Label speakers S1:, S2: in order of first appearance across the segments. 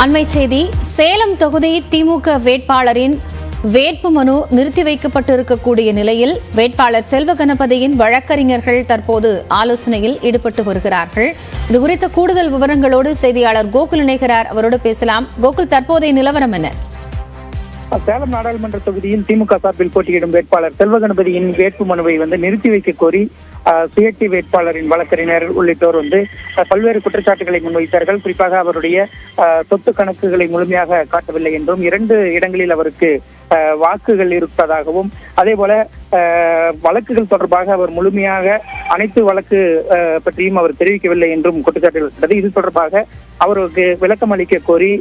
S1: அண்மை செய்தி. சேலம் தொகுதி திமுக வேட்பாளரின் வேட்புமனு நிறுத்தி வைக்கப்பட்டிருக்கக்கூடிய நிலையில் வேட்பாளர் செல்வ கணபதியின் வழக்கறிஞர்கள் தற்போது ஆலோசனையில் ஈடுபட்டு வருகிறார்கள். இதுகுறித்த கூடுதல் விவரங்களோடு செய்தியாளர் கோகுல் இணைகிறார். அவரோடு பேசலாம். கோகுல், தற்போதைய நிலவரம் என்ன?
S2: சேலம் நாடாளுமன்ற தொகுதியில் திமுக சார்பில் போட்டியிடும் வேட்பாளர் செல்வ கணபதியின் வேட்புமனுவை நிறுத்தி வைக்க கோரி சுயேட்சை வேட்பாளரின் வழக்கறிஞர் உள்ளிட்டோர் பல்வேறு குற்றச்சாட்டுகளை முன்வைத்தார்கள். குறிப்பாக அவருடைய சொத்து கணக்குகளை முழுமையாக காட்டவில்லை என்றும் 2 இடங்களில் அவருக்கு வாக்குகள் இருப்பதாகவும், அதே போல வழக்குகள் தொடர்பாக அவர் முழுமையாக அனைத்து வழக்கு பற்றியும் அவர் தெரிவிக்கவில்லை என்றும் குற்றச்சாட்டு. இது தொடர்பாக அவருக்கு விளக்கம் அளிக்க கோரி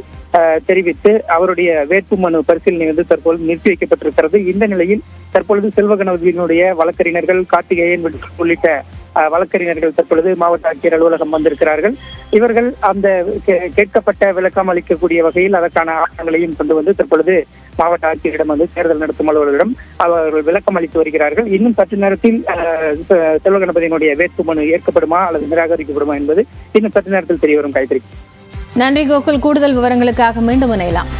S2: தெரிவித்து அவருடைய வேட்புமனு பரிசீலனை தற்போது நிறுத்தி வைக்கப்பட்டிருக்கிறது. இந்த நிலையில் தற்பொழுது செல்வ கணபதியினுடைய வழக்கறிஞர்கள் கார்த்திகேயன் உள்ளிட்ட வழக்கறிஞர்கள் தற்பொழுது மாவட்ட ஆட்சியர் அலுவலகம் வந்திருக்கிறார்கள். இவர்கள் அந்த கேட்கப்பட்ட விளக்கம் அளிக்கக்கூடிய வகையில் அதற்கான ஆவணங்களையும் கொண்டு தற்பொழுது மாவட்ட ஆட்சியரிடம் தேர்தல் நடத்தும் அலுவலரிடம் அவர்கள் விளக்கம் அளித்து வருகிறார்கள். இன்னும் சற்று நேரத்தில் செல்வ கணபதியினுடைய வேட்புமனு ஏற்கப்படுமா அல்லது நிராகரிக்கப்படுமா என்பது இன்னும் சற்று நேரத்தில் தெரிய வரும். காயத்ரி,
S1: நன்றி கோகுல். கூடுதல் விவரங்களுக்காக மீண்டும் இணையலாம்.